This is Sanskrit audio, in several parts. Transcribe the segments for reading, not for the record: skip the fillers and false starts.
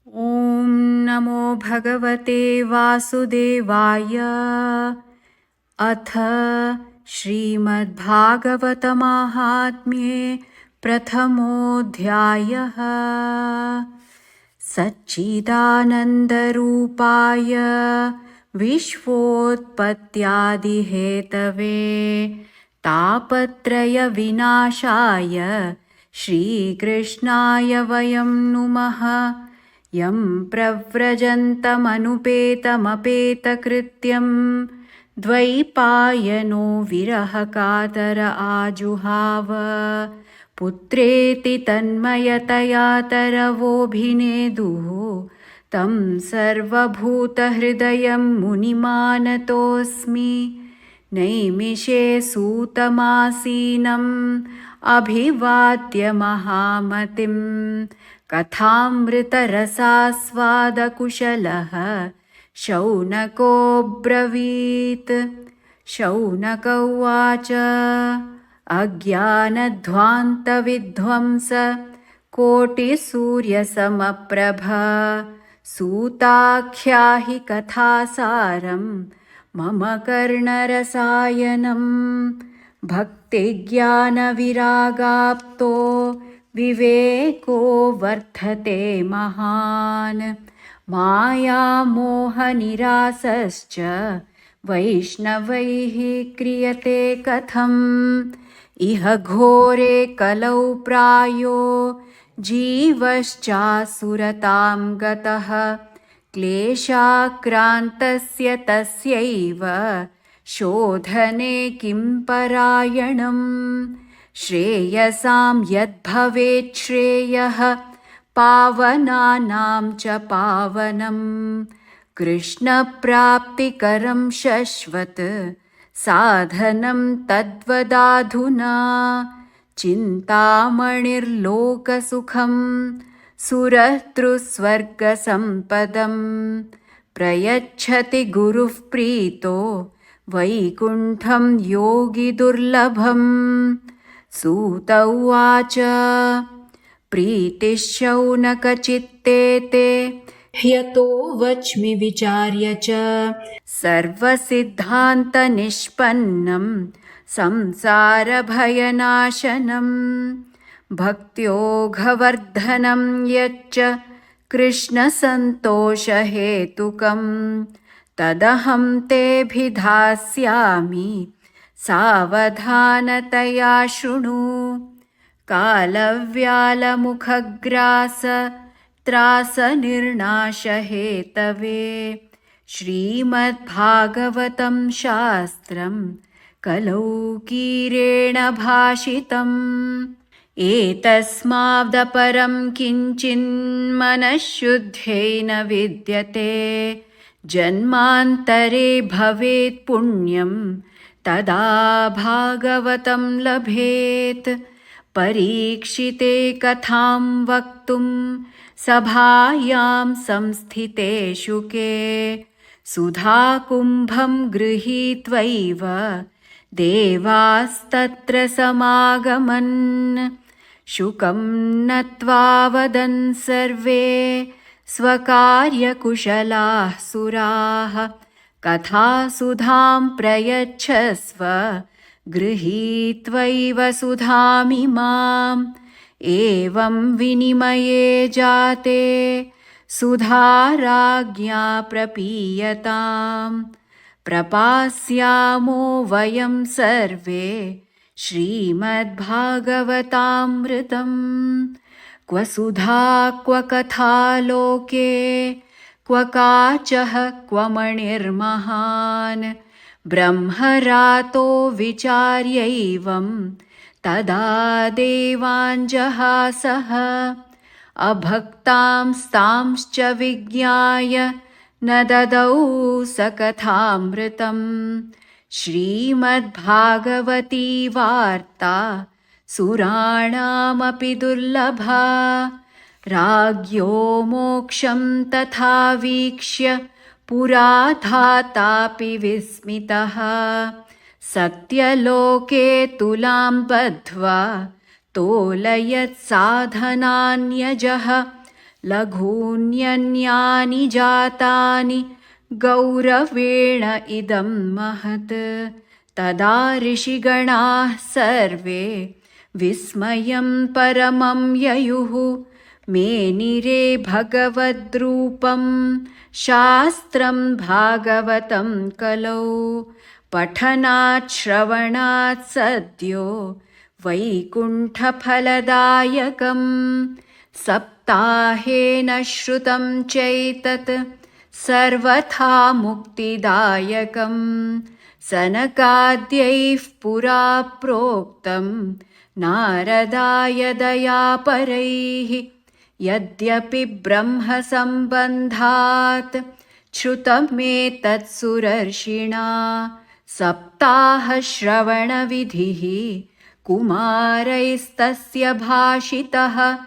ॐ नमो भगवते वासुदेवाय। अथ श्रीमद्भागवतमाहात्म्ये प्रथमोऽध्यायः। सच्चिदानन्दरूपाय विश्वोत्पत्त्यादिहेतवे तापत्रयविनाशाय श्रीकृष्णाय वयं नुमः। यं प्रव्रजन्तमनुपेतमपेतकृत्यं द्वैपायनो विरहकातर आजुहाव। पुत्रेति तन्मयतया तरवोऽभिनेदुः तं सर्वभूतहृदयं मुनिमानतोऽस्मि। नैमिषे सूतमासीनम् अभिवाद्य महामतिं कथामृतरसास्वादकुशलः शौनकोऽब्रवीत्। शौनक उवाच। अज्ञानध्वान्तविध्वंस कोटिसूर्यसमप्रभ सूताख्याहि कथासारं मम कर्णरसायनं। भक्तिज्ञानविरागाप्तो विवेको वर्धते महान् मायामोहनिरासश्च वैष्णवैः क्रियते कथम्। इह घोरे कलौ प्रायो जीवश्चासुरतां गतः क्लेशाक्रान्तस्य तस्यैव शोधने किं परायणम्। श्रेयसां यद्भवेत् श्रेयः पावनानां च पावनम्। कृष्णप्राप्तिकरं शश्वत् साधनं तद्वदाधुना। चिन्तामणिर्लोकसुखं सुरतृस्वर्गसम्पदं प्रयच्छति गुरुः प्रीतो वैकुण्ठं योगिदुर्लभम्। सूत उवाच। प्रीतिः शौनकचित्ते ते ह्यतो वच्मि विचार्य च सर्वसिद्धान्तनिष्पन्नं संसारभयनाशनं। भक्त्योघवर्धनं यच्च कृष्णसन्तोषहेतुकं तदहं तेऽभिधास्यामि सावधानतया शृणु। कालव्यालमुखग्रास त्रासनिर्नाशहेतवे श्रीमद्भागवतं शास्त्रं कलौकीरेण भाषितम्। एतस्मादपरं किञ्चिन्मनःशुद्ध्यै न विद्यते जन्मान्तरे भवेत् पुण्यं तदा भागवतं लभेत्। परीक्षिते कथां वक्तुं सभायां संस्थिते शुके सुधाकुम्भं गृहीत्वैव देवास्तत्र समागमन्। शुकं नत्वा वदन् सर्वे स्वकार्यकुशलाः सुराः कथासुधां प्रयच्छस्व गृहीत्वैव सुधामिमाम्। एवं विनिमये जाते सुधाराज्ञा प्रपीयताम्। प्रपास्यामो वयं सर्वे श्रीमद्भागवतामृतम्। क्व सुधा क्व कथा लोके क्व काचः क्व मणिर्महान्। ब्रह्मरातो विचार्यैवं तदा देवाञ्जहासः। अभक्तांस्तांश्च विज्ञाय न ददौ स कथामृतम्। श्रीमद्भागवती वार्ता सुराणामपि दुर्लभा। राज्ञो मोक्षं तथा वीक्ष्य पुरा धातापि विस्मितः। सत्यलोके तुलां बद्ध्वा तोलयत् साधनान्यजः लघून्यन्यानि जातानि गौरवेण इदं महत्। तदा ऋषिगणाः सर्वे विस्मयं परमं ययुः। मेनिरे भगवद्रूपं शास्त्रं भागवतं कलौ। पठनात् श्रवणात् सद्यो वैकुण्ठफलदायकम्। सप्ताहेन श्रुतं चैतत् सर्वथा मुक्तिदायकम्। सनकाद्यैः पुरा प्रोक्तं नारदाय दयापरैः। यद्यपि ब्रह्मसम्बन्धात् श्रुतमेतत् सुरर्षिणा। सप्ताहश्रवणविधिः कुमारैस्तस्य भाषितः।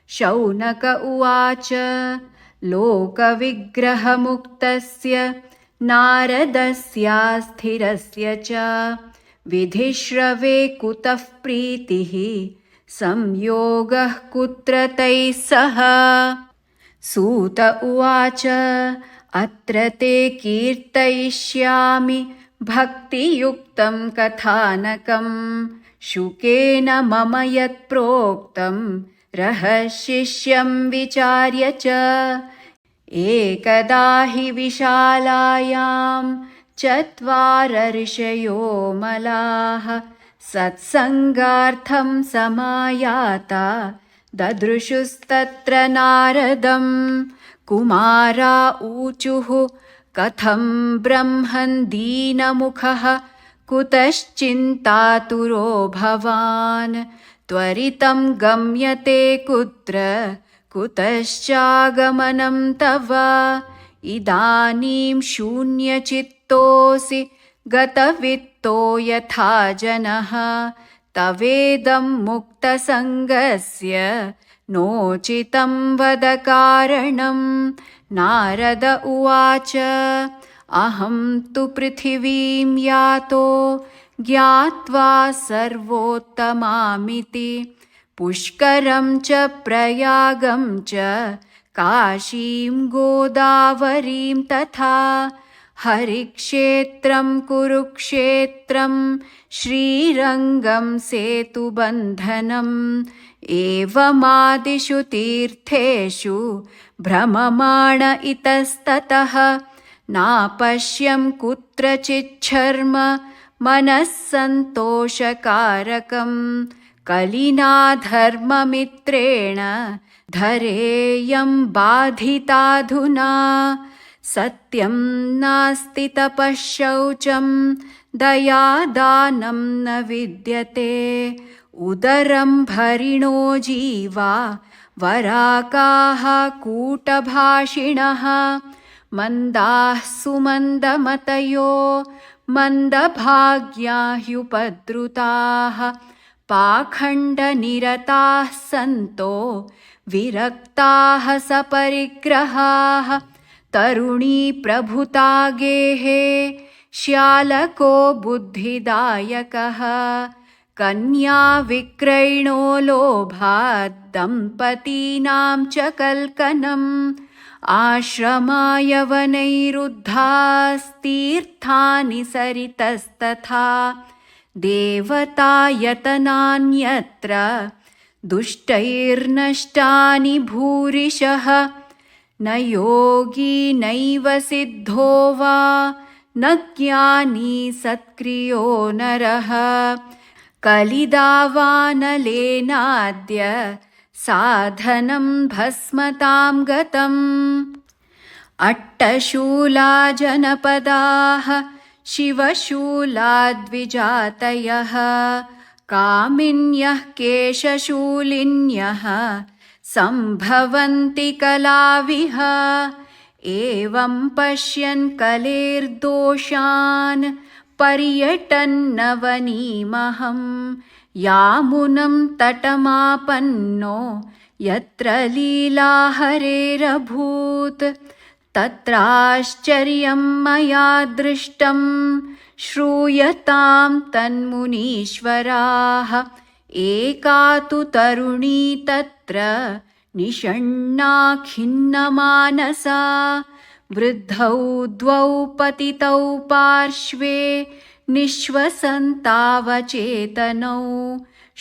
शौनक उवाच लोकविग्रहमुक्तस्य नारदस्यास्थिरस्य च विधिश्रवे कुतः प्रीतिः संयोगः कुत्र तैः सह। सूत उवाच अत्र ते कीर्तयिष्यामि भक्तियुक्तं कथानकं। शुकेन मम यत्प्रोक्तं रहस्यं विचार्य च। एकदा हि विशालायां चत्वार ऋषयो मलाः सत्सङ्गार्थं समायाता ददृशुस्तत्र नारदं। कुमारा ऊचुः कथं ब्रह्मन् दीनमुखः कुतश्चिन्तातुरो भवान्। त्वरितं गम्यते कुत्र कुतश्चागमनं तव। इदानीं शून्यचित्तोऽसि गतवित्तो यथा जनः। तवेदं मुक्तसङ्गस्य नोचितं वद कारणम्। नारद उवाच अहं तु पृथिवीं यातो ज्ञात्वा सर्वोत्तमामिति। पुष्करं च प्रयागं च काशीं गोदावरीं तथा। हरिक्षेत्रं कुरुक्षेत्रं श्रीरङ्गं सेतुबन्धनम्। एवमादिषु तीर्थेषु भ्रममाण इतस्ततः। नापश्यं कुत्रचिच्छर्म मनः सन्तोषकारकं। कलिना धर्ममित्रेण धरेयं बाधिताधुना। सत्यं नास्ति तपः शौचं दयादानं न विद्यते। उदरं भरिणो जीवा वराकाः कूटभाषिणः। मन्दाः सुमन्दमतयो मन्दभाग्या ह्युपद्रुताः। पाखण्डनिरताः सन्तो विरक्ताः सपरिग्रहाः। तरुणी प्रभुता गेहे श्यालको बुद्धिदायकः। कन्या विक्रयणो लोभात् दम्पतीनां च कल्कनम्। आश्रमायवनैरुद्धास्तीर्थानि सरितस्तथा। देवतायतनान्यत्र दुष्टैर्नष्टानि भूरिशः। न योगी नैव सिद्धो वा न ज्ञानी सत्क्रियो नरः। कलिदावानलेनाद्य साधनं भस्मतां गतम्। अट्टशूला जनपदाः शिवशूलाद्विजातयः। कामिन्यः केशशूलिन्यः सम्भवन्ति कलाविह। एवं पश्यन् कलेर्दोषान् पर्यटन्नवनीमहं। यामुनं तटमापन्नो यत्र लीला हरेरभूत्। तत्राश्चर्यं मया दृष्टं श्रूयतां तन्मुनीश्वराः। एका तु तरुणी तत्र निषण्णा खिन्नमानसा वृद्धौ द्वौ पतितौ पार्श्वे निःश्वसन्तावचेतनौ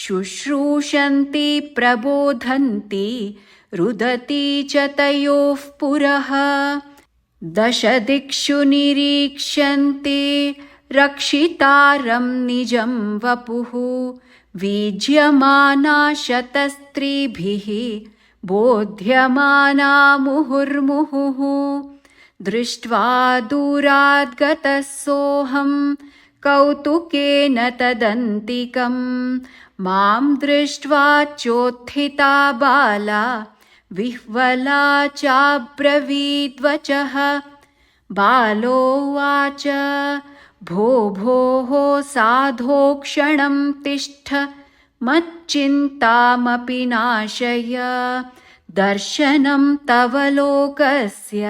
शुश्रूषन्ति प्रबोधन्ति रुदति च तयोः पुरः दशदिक्षु निरीक्ष्यन्ते रक्षितारं निजं वपुः वीज्यमाना शतस्त्रीभिः बोध्यमाना मुहुर्मुहुः दृष्ट्वा दूराद्गतः सोऽहं कौतुकेन तदन्तिकं मां दृष्ट्वा चोत्थिता बाला विह्वला चाब्रवीद्वचः बालोवाच भो भोः साधो क्षणं तिष्ठ मच्चिन्तामपि नाशय दर्शनं तव लोकस्य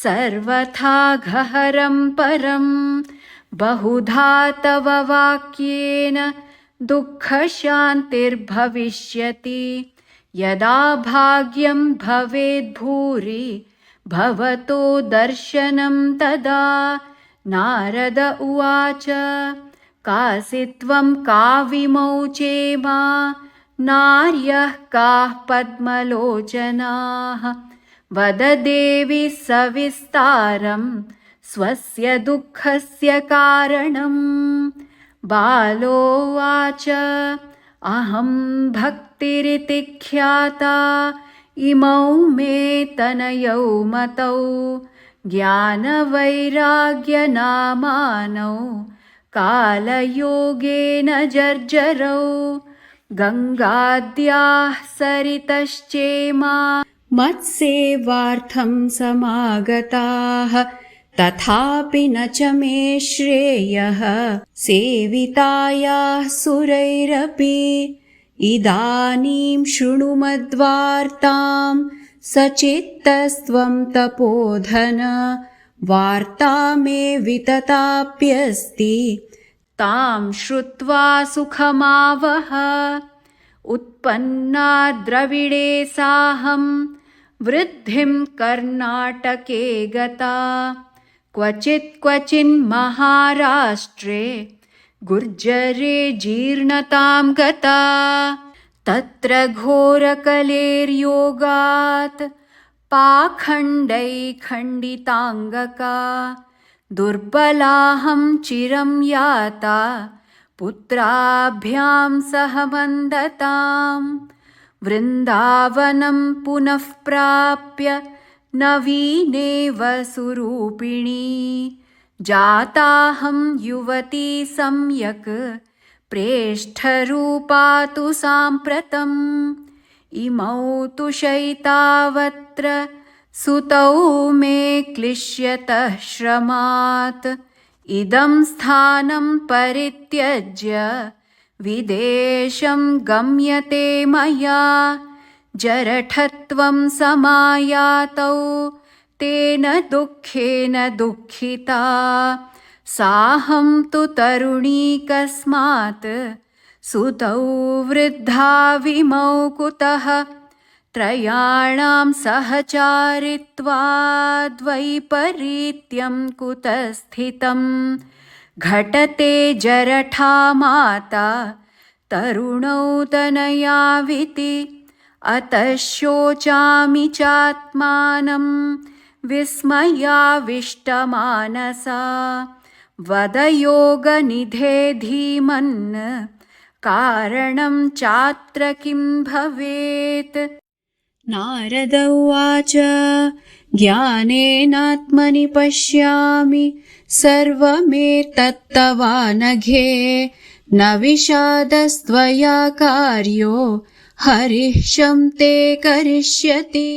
सर्वथा गहरं परं बहुधा तव वाक्येन दुःखशान्तिर्भविष्यति यदा भाग्यं भवेद्भूरि भवतो दर्शनं तदा नारद उवाच कासि त्वं काविमौचे मा नार्यः काः पद्मलोचनाः वद देवि सविस्तारं स्वस्य दुःखस्य कारणं बालोवाच अहं भक्तिरिति ख्याता इमौ मे तनयौ मतौ ज्ञानवैराग्यनामानौ कालयोगेन जर्जरौ गङ्गाद्याः सरितश्चेमा मत्सेवार्थं समागताः तथापि न च मे श्रेयः सेवितायाः सुरैरपि इदानीं शृणु मद्वार्तां सचित्तस्त्वं तपोधन वार्ता मे वितताप्यस्ति तां श्रुत्वा सुखमावह उत्पन्ना द्रविडे साहं वृद्धिं कर्णाटके गता क्वचिन्महाराष्ट्रे गुर्जरे जीर्णतां गता तत्र घोरकलेर्योगात् पाखण्डै खण्डिताङ्गका दुर्बलाहं चिरं याता पुत्राभ्यां सह मन्दतां वृन्दावनं पुनः प्राप्य नवीनेव सुरूपिणी जाताहं युवती सम्यक् प्रेष्ठरूपा तु साम्प्रतम् इमौ तु शयितावत्र सुतौ मे क्लिश्यतः श्रमात् इदं स्थानं परित्यज्य विदेशं गम्यते मया जरठत्वं समायातौ तेन दुःखेन दुःखिता साहं तु तरुणी कस्मात् सुतौ वृद्धा विमौ कुतः त्रयाणां सहचारित्वाद्वैपरीत्यं कुतः स्थितं घटते जरठा माता तरुणौ तनयाविति अतः शोचामि चात्मानं विस्मयाविष्टमानसा वद योगनिधे धीमन् कारणं चात्र किं भवेत् नारद उवाच ज्ञानेनात्मनि पश्यामि सर्वमेतत्तवानघे न विषादस्त्वया कार्यो हरिः शं ते करिष्यति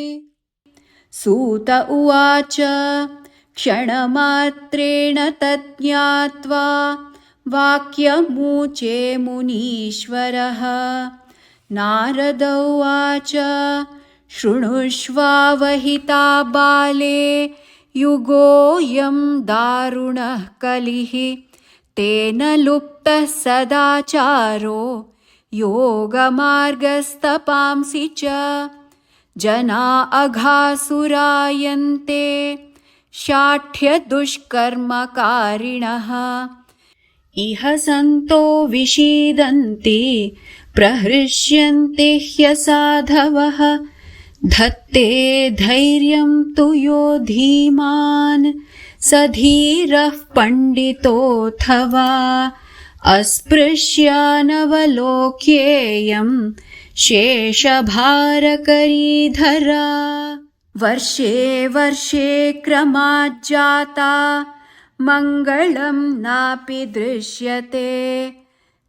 सूत उवाच क्षणमात्रेण तज्ज्ञात्वा वाक्यमूचे मुनीश्वरः नारद उवाच शृणुष्वावहिता बाले युगोऽयं दारुणः कलिः तेन लुप्तः सदाचारो योगमार्गस्तपांसि च जना अघासुरायन्ते शाठ्यदुष्कर्मकारिणः इह सन्तो विषीदन्ति प्रहृष्यन्ते ह्यसाधवः धत्ते धैर्यं तु यो धीमान् स धीरः पण्डितोऽथवा अस्पृश्यानवलोक्येयं शेषभारकरीधरा वर्षे वर्षे क्रमाज्जाता मङ्गलं नापि दृश्यते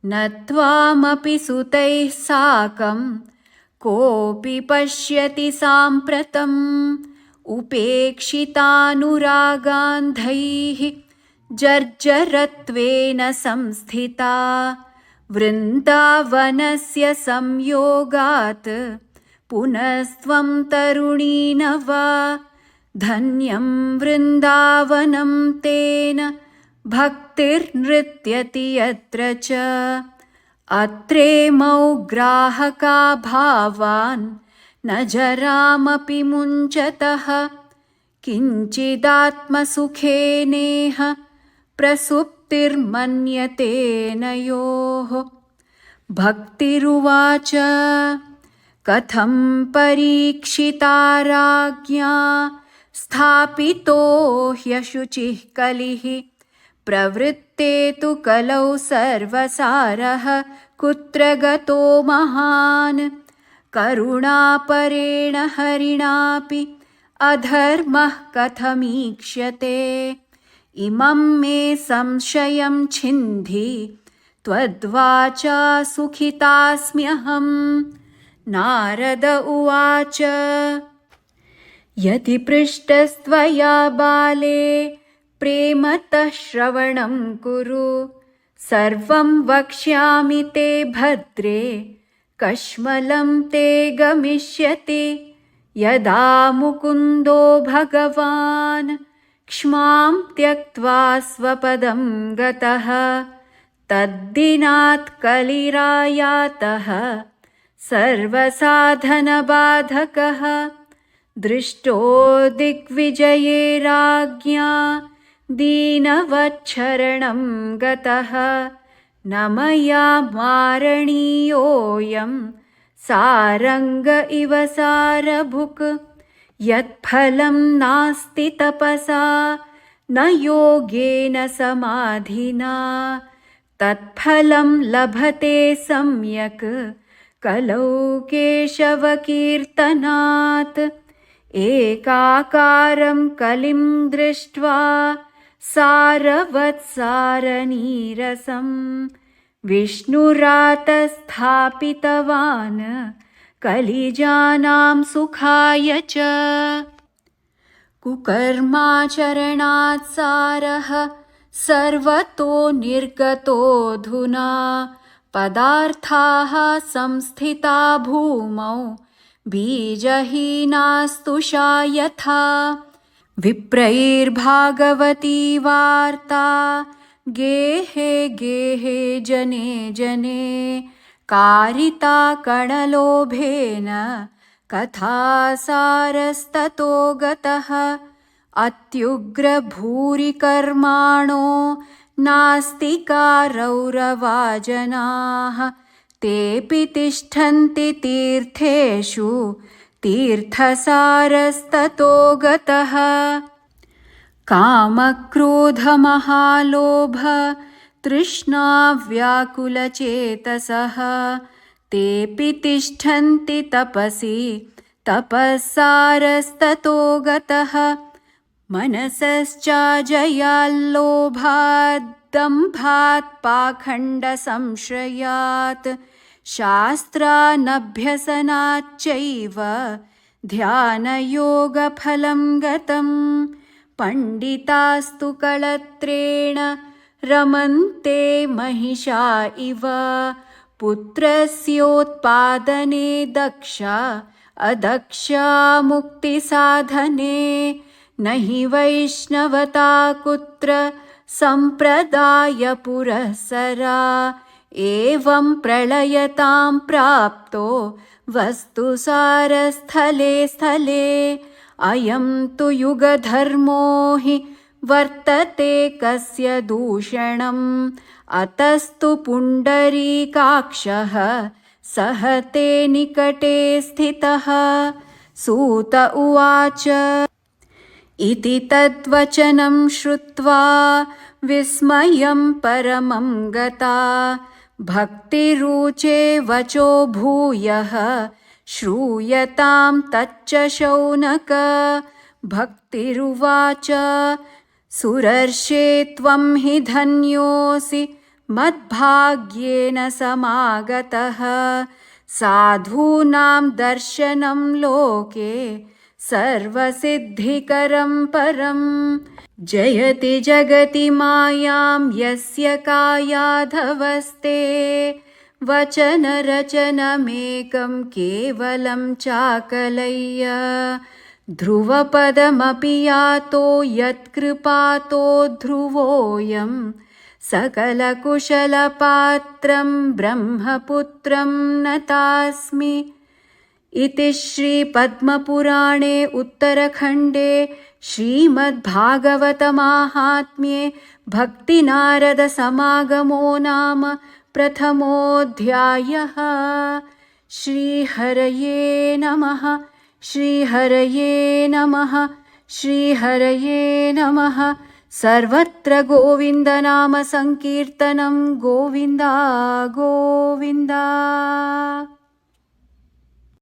न त्वामपि सुतैः साकं कोऽपि पश्यति साम्प्रतम् उपेक्षितानुरागान्धैः जर्जरत्वेन संस्थिता वृन्दावनस्य संयोगात् पुनस्त्वं तरुणी नव धन्यं वृन्दावनं तेन भक्तिर्नृत्यति यत्र च अत्रेमौ ग्राहका भावान् न जरामपि मुञ्चतः किञ्चिदात्मसुखेनेह प्रसुप्तिर्मन्यते नयोः भक्तिरुवाच कथं परीक्षिता राज्ञा स्थापितो ह्यशुचिः कलिः प्रवृत्ते तु कलौ सर्वसारः कुत्र गतो महान् करुणापरेण हरिणापि अधर्मः कथमीक्ष्यते इमं मे संशयं छिन्धि त्वद्वाचा सुखितास्म्यहम् नारद उवाच यदि पृष्टस्त्वया बाले प्रेमतः श्रवणं कुरु सर्वं वक्ष्यामि ते भद्रे कश्मलं ते गमिष्यति यदा मुकुन्दो भगवान् क्ष्मां त्यक्त्वा स्वपदं गतः तद्दिनात् कलिरायातः सर्वसाधनबाधकः दृष्टो दिग्विजये राज्ञा दीनवच्छरणं गतः न मया मारणीयोऽयं सारङ्ग इव सारभुक् यत्फलं नास्ति तपसा न योगेन समाधिना तत्फलं लभते सम्यक् कलौ केशवकीर्तनात् एकाकारं कलिं दृष्ट्वा सारवत्सारनीरसं विष्णुरातस्थापितवान् कलिजानां सुखाय च कुकर्माचरणात् सारः सर्वतो निर्गतोऽधुना पदार्थाः संस्थिता भूमौ बीजहीनास्तुषा यथा विप्रैर्भागवती वार्ता गेहे गेहे जने जने कारिता कणलोभेन कथासारस्ततो गतः अत्युग्रभूरिकर्माणो नास्तिका रौरवाजनाः तेऽपि तिष्ठन्ति तीर्थेषु तीर्थसारस्ततो गतः कामक्रोधमहालोभ तृष्णाव्याकुलचेतसः तेऽपि तिष्ठन्ति तपसि तपःसारस्ततो गतः मनसश्चाजयाल्लोभात् दम्भात् पाखण्डसंश्रयात् शास्त्रानभ्यसनाच्चैव ध्यानयोगफलं गतं पण्डितास्तु कळत्रेण रमन्ते महिषा इव पुत्रस्योत्पादने दक्षा अदक्षा मुक्तिसाधने न हि वैष्णवता कुत्र सम्प्रदायपुरःसरा एवं प्रलयतां प्राप्तो वस्तुसारस्थले स्थले अयं तु युगधर्मो हि वर्तते कस्य दूषणम् अतस्तु पुण्डरीकाक्षः सहते निकटे स्थितः। सूत उवाच इति तद्वचनं श्रुत्वा विस्मयं परमं गता भक्तिरुचे वचो भूयः श्रूयतां तच्च शौनक। भक्तिरुवाच सुरर्षे त्वं हि धन्योऽसि मद्भाग्येन समागतः साधूनां दर्शनं लोके सर्वसिद्धिकरं परम् जयति जगति मायां यस्य कायाधवस्ते वचनरचनमेकं केवलं चाकलय्य ध्रुवपदमपि यातो यत्कृपातो ध्रुवोऽयं सकलकुशलपात्रं ब्रह्मपुत्रं नतास्मि। इति श्रीपद्मपुराणे उत्तरखण्डे श्रीमद्भागवतमाहात्म्ये भक्तिनारदसमागमो नाम प्रथमोऽध्यायः। श्रीहरये नमः। श्रीहरये नमः। श्रीहरये नमः। सर्वत्र गोविन्दनाम संकीर्तनं गोविन्दा गोविन्दा।